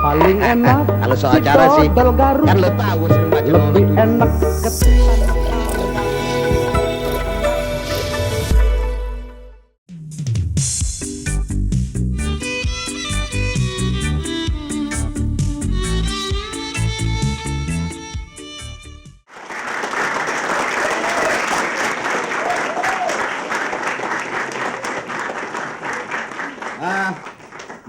paling enak. Kalau soal cara sih, dodol Garut kan lo tahu sering baca lebih enak ketimbang.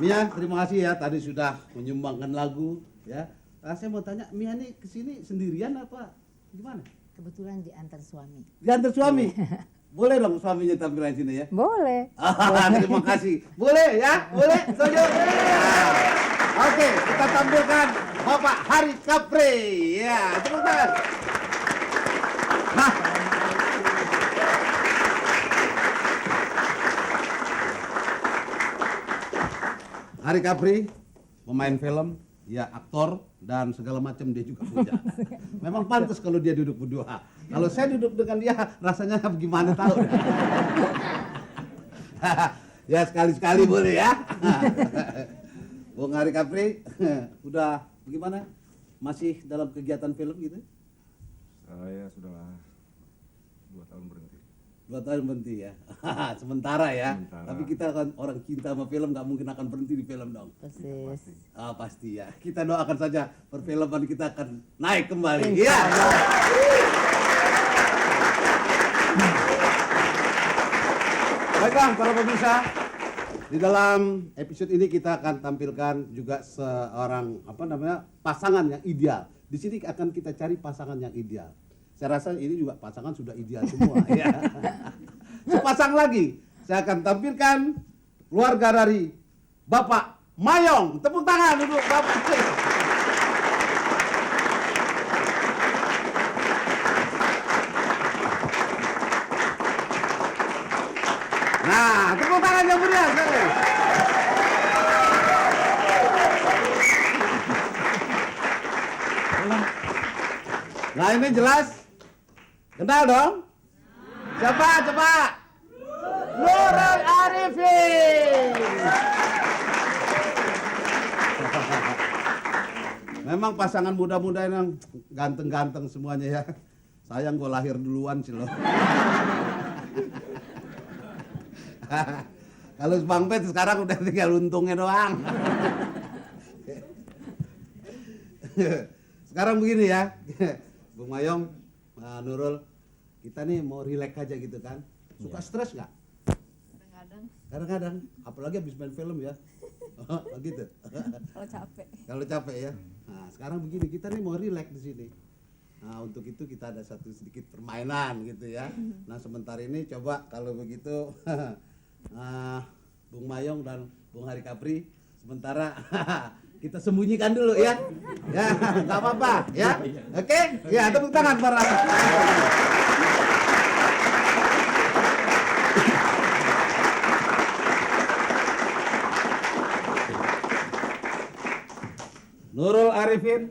Mia, terima kasih ya tadi sudah menyumbangkan lagu ya. Saya mau tanya, Mia nih kesini sendirian apa gimana? Kebetulan diantar suami. Diantar suami? Boleh dong suaminya tampilan sini ya? Boleh. Terima kasih. Boleh ya? Boleh? Setuju? Oke, kita tampilkan Bapak Hari Capri. Ya, tepuk tangan. Nah, Hari Capri, pemain film, ya aktor, dan segala macam dia juga punya. Memang pantas kalau dia duduk berdua. Kalau saya duduk dengan dia, rasanya gimana tahu. Ya sekali-sekali boleh ya. Bung Hari Capri, udah bagaimana? Masih dalam kegiatan film gitu? Saya sudah 2 tahun berhenti. 2 tahun berhenti ya. Sementara ya. Sementara. Tapi kita kan orang cinta sama film, nggak mungkin akan berhenti di film dong. Persis. Pasti ya. Kita doakan saja perfilman kita akan naik kembali. Iya. Baiklah, para pemirsa, di dalam episode ini kita akan tampilkan juga seorang pasangan yang ideal. Di sini akan kita cari pasangan yang ideal. Saya rasa ini juga pasangan sudah ideal semua. Ya. Sepasang lagi, saya akan tampilkan keluarga dari Bapak Mayong. Tepuk tangan untuk Bapak. Nah, tepuk tangan yang meriah. Nah, ini jelas. Kenal dong? Siapa? Coba. Nurul Arifin. Memang pasangan muda-muda yang ganteng-ganteng semuanya ya. Sayang gue lahir duluan sih loh. Kalau Bang Bet sekarang udah tinggal untungnya doang. Sekarang begini ya, Bung Mayong, Nurul, kita nih mau rileks aja gitu kan. Suka stres nggak? Kadang-kadang. Kadang-kadang, apalagi habis main film ya. Gitu. Kalau capek. Kalau capek ya. Nah, sekarang begini, kita nih mau rileks di sini. Nah, untuk itu kita ada satu sedikit permainan gitu ya. Nah, sementara ini coba kalau begitu Bung Mayong dan Bung Hari Capri sementara kita sembunyikan dulu ya. Ya, nggak apa-apa ya. Oke? Ya, tepuk tangan para. Nurul Arifin,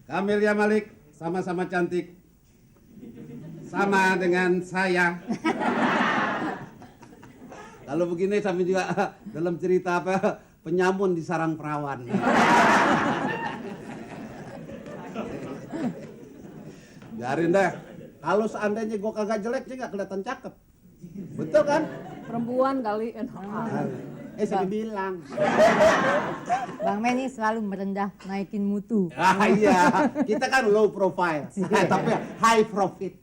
Camelia Malik, sama-sama cantik. Sama dengan saya. Kalau begini sampai juga dalam cerita apa penyamun di sarang perawan. Biarin deh. Kalau seandainya gue kagak jelek, dia nggak kelihatan cakep. Betul kan? Perempuan kali. Saya bilang. Bang Men ini selalu merendah, naikin mutu. Iya, kita kan low profile, tapi high profit.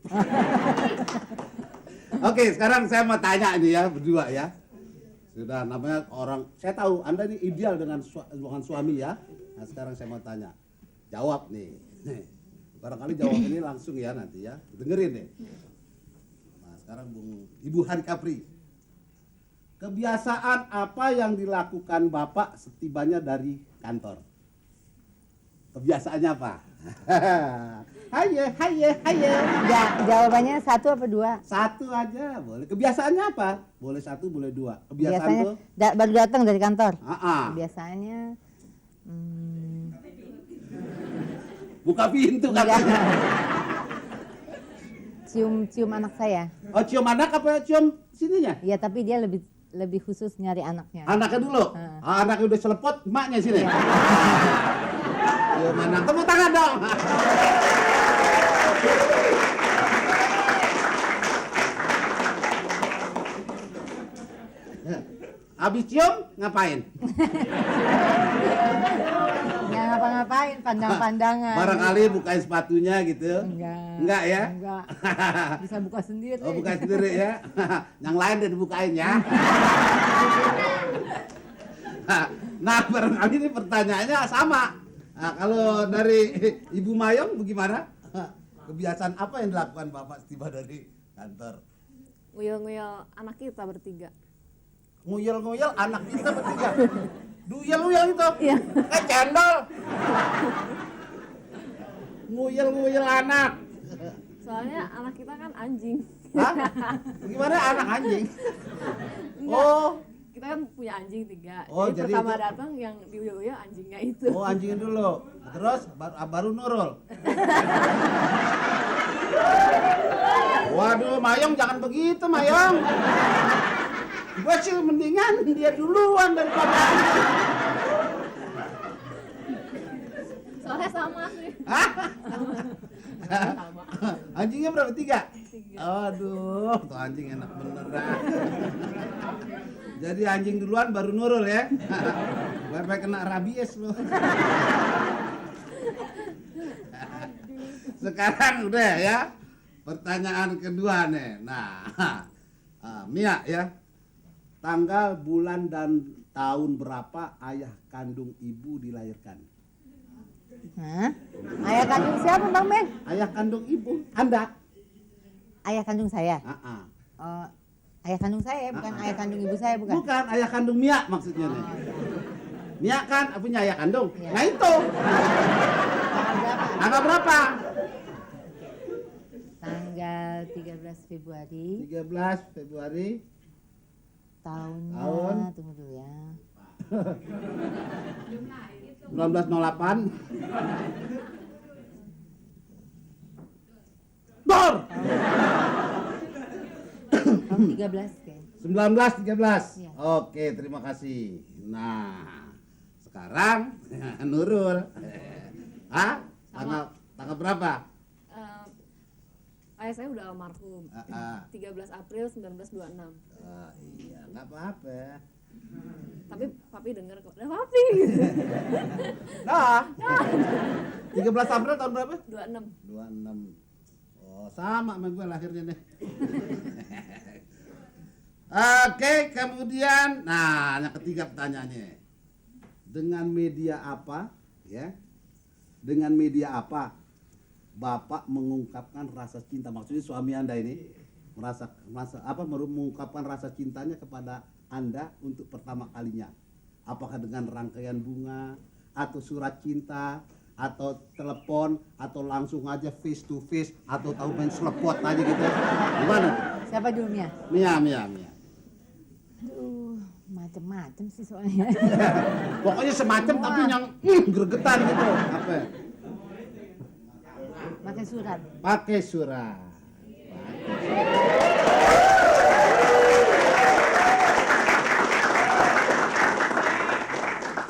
Oke, sekarang saya mau tanya nih ya berdua ya. Sudah namanya orang, saya tahu Anda ini ideal dengan suami ya. Nah sekarang saya mau tanya, jawab nih. Barangkali jawab ini langsung ya nanti ya, dengerin nih. Nah sekarang Ibu Hari Capri, kebiasaan apa yang dilakukan Bapak setibanya dari kantor? Kebiasaannya apa? Haye. Ya, jawabannya 1 apa 2? 1 aja boleh. Kebiasaannya apa? Boleh 1, boleh 2. Kebiasaan Biasanya tuh? baru datang dari kantor. Biasanya Buka pintu enggak. katanya. Cium anak saya. Oh cium anak apa cium sininya? Iya, tapi dia lebih lebih khusus nyari anaknya. Anaknya dulu. Anaknya udah selepot, emaknya sini. Yo mana? Tepuk tangan dong. Habis cium ngapain? Nggak ngapa-ngapain, pandang-pandangan. Barangkali bukain sepatunya gitu. Enggak ya? Enggak. Bisa buka sendiri. Oh, buka sendiri ya. Yang lain udah dibukain ya. Nah, barangkali ini pertanyaannya sama. Nah, kalau dari Ibu Mayong bagaimana? Kebiasaan apa yang dilakukan Bapak tiba dari kantor? Nguyel-nguyel anak kita bertiga. Nguyel-nguyel anak kita bertiga. Duyel-nguyel itu? Iya. Kayak cendol. Nguyel-nguyel anak. Soalnya anak kita kan anjing. Hah? Gimana anak anjing? Enggak. Oh, Kita kan punya anjing 3. Oh, jadi jadi pertama itu- datang yang diuyel-uyel anjingnya itu. oh anjingin dulu. Terus baru nurul. Waduh, Mayong jangan begitu, Mayong. Gue sih mendingan dia duluan daripada anjing. Soalnya sama sih. Hah? Sama. Anjingnya berapa? 3? 3. Aduh, tuh anjing enak beneran. Jadi anjing duluan baru nurul ya. Sampai kena rabies loh. Sekarang udah ya. Pertanyaan kedua nih. Nah, Mia ya. Tanggal, bulan dan tahun berapa ayah kandung ibu dilahirkan? Hah? Ayah kandung siapa Bang Men? Ayah kandung ibu, Anda? Ayah kandung saya. Ah. Oh, ayah kandung saya, bukan ayah kandung ibu saya, bukan. Bukan ayah kandung Mia maksudnya nih. Mia kan punya ayah kandung. Iya. Nah itu. Tanggal berapa? Tanggal berapa? Tanggal 13 Februari. 13 Februari Tahunnya, Tahun? tunggu dulu ya. 1908. Dor. Tahun 13 kayak. 1913. Iya. Oke, terima kasih. Nah, sekarang Nurul. Hah? Tanggal berapa? Ayah saya udah almarhum. 13 April 1926. Iya, nggak apa-apa. Tapi papi denger kok. Nah, papi. Nah, 13 April tahun berapa? 26. 26. Oh, sama sama gue lahirnya nih. Oke, kemudian, nah, yang ketiga pertanyaannya. Dengan media apa, ya? Dengan media apa Bapak mengungkapkan rasa cinta? Maksudnya suami Anda ini mengungkapkan rasa cintanya kepada Anda untuk pertama kalinya. Apakah dengan rangkaian bunga, atau surat cinta, atau telepon, atau langsung aja face to face, atau tahu main selepot aja gitu. Gimana tuh? Siapa dulu Mia? Mia. Aduh, macem-macem sih soalnya. Pokoknya semacam tapi yang gregetan gitu. Apa? Pakai surat. Pakai surat.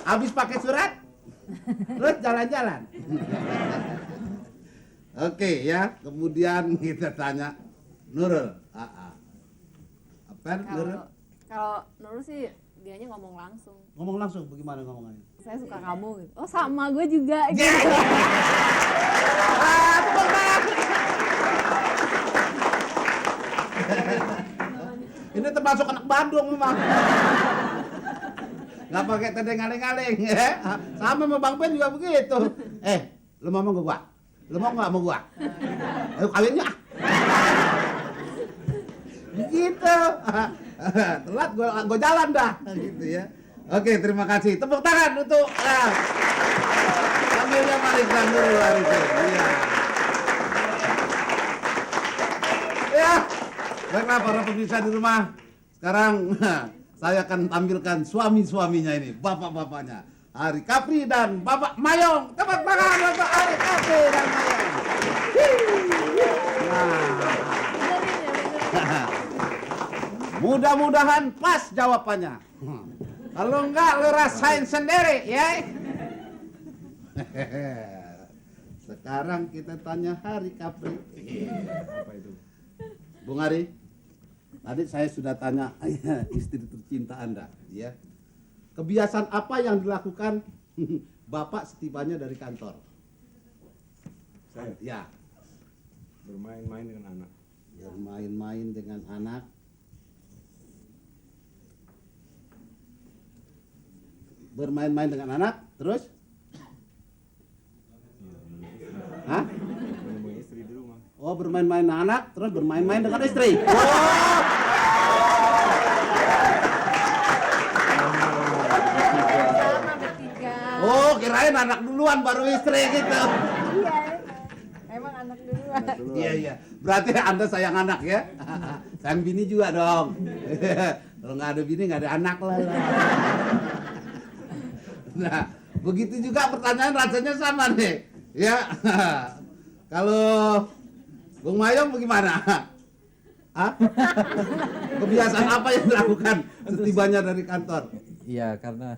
Habis pakai surat, terus jalan-jalan. Oke ya, kemudian kita tanya Nurul. Apa Nurul? Kalau Nurul sih dianya ngomong langsung. Ngomong langsung, bagaimana ngomongannya? Saya suka kamu gitu. Oh, sama gue juga gitu. Ini termasuk anak Bandung memang. Nggak pakai tedeng aling-aling ya. Sama sama Bang Ben juga begitu. Lu mau sama gua? Lu mau nggak sama gua? Ayo kawinnya. Begitu. Telat gua jalan dah gitu ya. Oke, terima kasih. Tepuk tangan untuk Kamilnya Marisa Nurul Arifin. Iya. Ya. Baiklah para pemirsa di rumah. Sekarang saya akan tampilkan suami-suaminya ini, bapak-bapaknya. Ari Kapri dan Bapak Mayong. Tepuk tangan untuk Ari Kapri dan Mayong. Mudah-mudahan pas jawabannya. Kalau enggak lu rasain sendiri ya. Sekarang kita tanya Hari Kapri. Apa itu? Bung Hari, tadi saya sudah tanya istri tercinta Anda, ya. Kebiasaan apa yang dilakukan Bapak setibanya dari kantor? Saya Ya, bermain-main dengan anak. bermain-main dengan anak. Bermain-main dengan anak, terus? Hah? Menemui istri di rumah. Oh, bermain-main dengan anak, terus bermain-main dengan istri. Sama bertiga. Oh, kirain anak duluan baru istri gitu. Iya. Emang anak duluan. Iya, iya. Berarti Anda sayang anak ya? Sayang bini juga dong. Kalau nggak ada bini nggak ada anak lah. Nah, begitu juga pertanyaan rasanya sama nih. Ya. Kalau Bung Mayong bagaimana? Hah? Kebiasaan apa yang dilakukan setibanya dari kantor? Iya, karena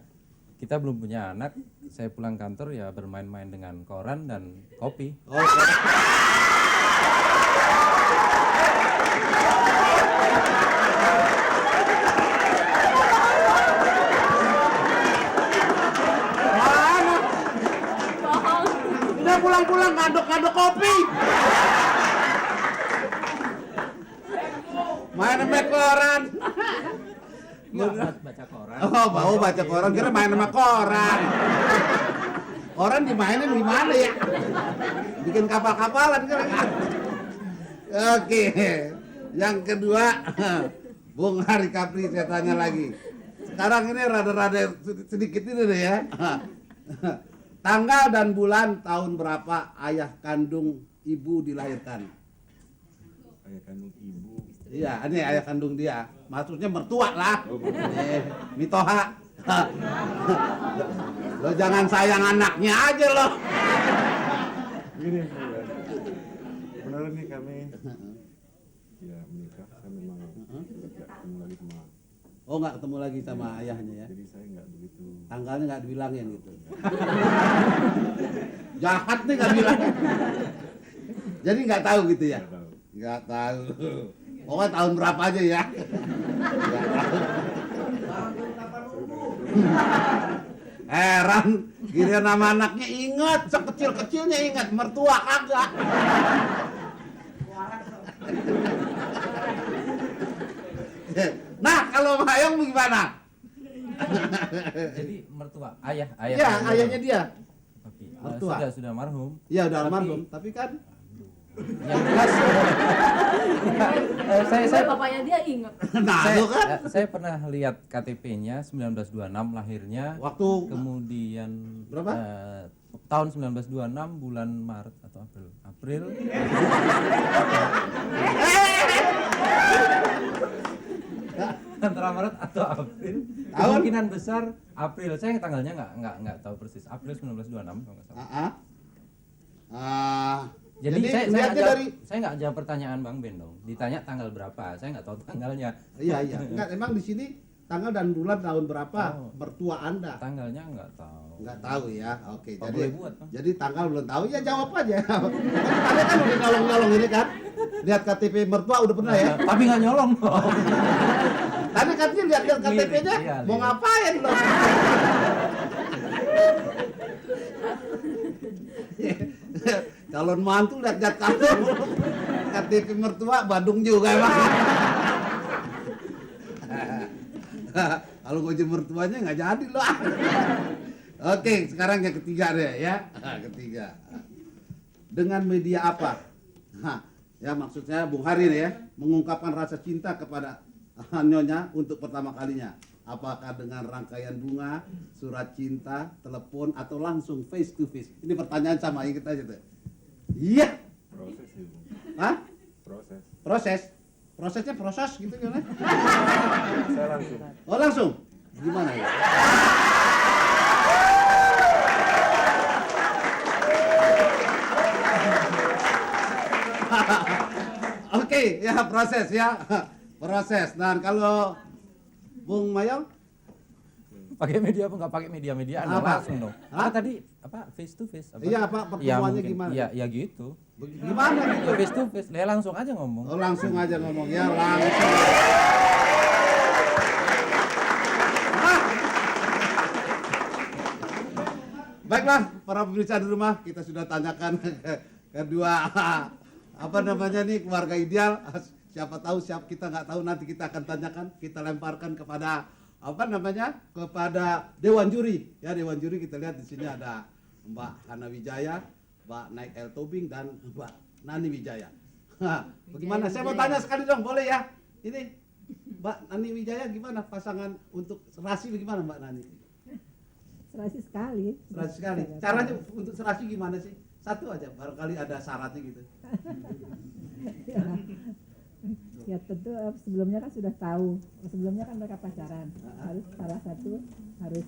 kita belum punya anak, saya pulang kantor ya bermain-main dengan koran dan kopi. Oh, mana? Bohong. Udah pulang-pulang ngaduk-ngaduk kopi. Main sama koran. Baca koran. Oh, mau baca koran, kira main sama koran. Koran dimainin gimana ya? Bikin kapal-kapalan kira. Oke. Yang kedua, Bung Hari Kapri saya tanya lagi. Sekarang ini rada-rada sedikit ini deh ya. Tanggal dan bulan tahun berapa ayah kandung ibu dilahirkan? Ayah kandung ibu. Iya, ini ayah kandung dia. Maksudnya mertua lah. Mitoha. Lo jangan sayang anaknya aja lo. Gini, beneran nih kami ya menikah. Saya memang tidak ketemu lagi sama. Oh, nggak ketemu lagi sama ayahnya ya? Jadi saya nggak begitu. Tanggalnya nggak dibilangin gitu. Jahat nih nggak bilang. Jadi nggak tahu gitu ya? Nggak tahu. Nggak tahu. Pokoknya tahun berapa aja ya? Nggak tahu. Heran, kira nama anaknya ingat, sekecil-kecilnya ingat, mertua kagak. Nah, kalau Mayong gimana? Jadi mertua, ayah Ya, ayahnya dia. Kopi. mertua. Sudah marhum. Ya udah Tapi- almarhum, tapi kan Yang jelas Saya bapaknya dia ingat. nah saya, itu kan saya pernah lihat KTP-nya 1926 lahirnya, waktu kemudian Berapa? Tahun 1926 bulan Maret atau April. April. Antara Maret atau April. Tahun? Kemungkinan besar April. Saya tanggalnya nggak tahu persis. April 1926 kalau nggak salah. Jadi, saya lihatnya dari saya nggak jawab pertanyaan Bang Ben dong. Ditanya tanggal berapa, saya nggak tahu tanggalnya. iya iya enggak emang di sini tanggal dan bulan tahun berapa Oh. mertua Anda? Tanggalnya nggak tahu. Enggak tahu ya. Oke, Apa jadi boleh buat, Bang? jadi tanggal belum tahu ya jawab aja. Tadi kan udah nyolong-nyolong ini kan. Lihat KTP mertua udah pernah ya. Tapi nggak nyolong. Tadi katanya lihat KTP-nya Iya, mau lihat. ngapain loh? Calon mantu lihat KTP mertua Bandung juga emang. Kalau ngojek mertuanya nggak jadi loh. Oke, sekarang yang ketiga deh ya. Ketiga. Dengan media apa? Ya maksudnya Bung Hari nih ya, mengungkapkan rasa cinta kepada Nyonya untuk pertama kalinya. Apakah dengan rangkaian bunga, surat cinta, telepon, atau langsung face to face? Ini pertanyaan sama ingat aja tuh. Iya. Proses itu. Hah? Proses. Proses? Prosesnya proses gitu gimana? Saya langsung. Oh langsung? Gimana ya? Oke, ya proses ya. Proses. Dan kalau Bung Mayong? Pakai media apa nggak pakai media Apa? langsung dong. Hah? Tadi apa face to face? Iya, Pak, pertemuannya mungkin. gimana? Ya gitu. Gimana gitu? Ya face to face. Ya langsung aja ngomong. Oh, langsung aja ngomong ya, langsung. Ah. Baiklah, para pemirsa di rumah, kita sudah tanyakan kedua apa namanya nih keluarga ideal. Siapa tahu kita nggak tahu, nanti kita akan tanyakan, kita lemparkan kepada apa namanya, kepada Dewan Juri. Ya, Dewan Juri kita lihat di sini ada Mbak Hana Wijaya, Mbak Naik El Tobing dan Mbak Nani Wijaya. Bagaimana? Saya mau tanya sekali dong, boleh ya? Ini Mbak Nani Wijaya gimana pasangan untuk serasi, bagaimana Mbak Nani? Serasi sekali. Serasi sekali. Caranya untuk serasi gimana sih? Satu aja, barangkali ada syaratnya gitu. Ya tentu sebelumnya kan sudah tahu. Sebelumnya kan mereka pacaran. Harus salah satu harus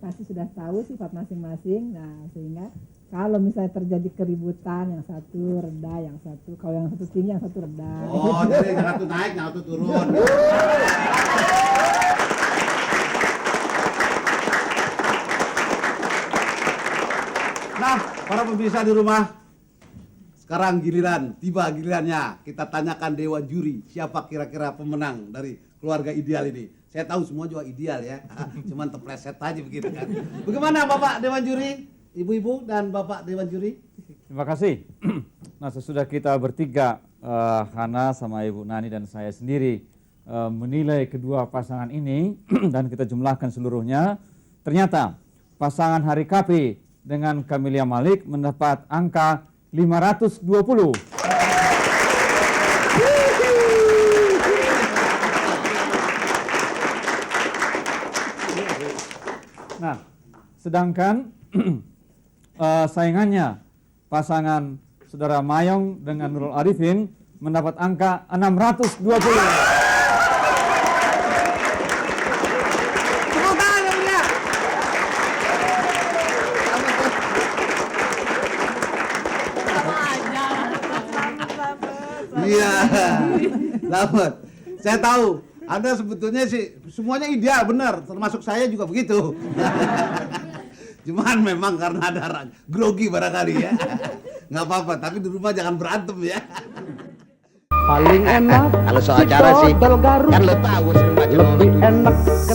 pasti sudah tahu sifat masing-masing. Nah sehingga kalau misalnya terjadi keributan, yang satu rendah, yang satu kalau yang satu tinggi, yang satu rendah. Oh, jadi yang satu naik, yang satu turun. Nah, para pemirsa di rumah, sekarang tiba gilirannya kita tanyakan Dewan Juri, siapa kira-kira pemenang dari keluarga ideal ini. Saya tahu semua juga ideal ya, cuman terpleset aja begitu kan. Bagaimana Bapak Dewan Juri, Ibu-ibu dan Bapak Dewan Juri? Terima kasih. Nah, sesudah kita bertiga, Hana sama Ibu Nani dan saya sendiri menilai kedua pasangan ini dan kita jumlahkan seluruhnya, ternyata pasangan Hari Kapi dengan Camelia Malik mendapat angka 520. Nah, sedangkan saingannya pasangan Saudara Mayong dengan Nurul Arifin mendapat angka 620. Iya, selamat. Saya tahu, Anda sebetulnya sih semuanya ideal, benar. Termasuk saya juga begitu. Cuman memang karena ada grogi barangkali ya. Nggak apa-apa, tapi di rumah jangan berantem ya. Paling enak Kalau soal cara sih, dodol garut, kan lo tahu sering baca lebih enak ketika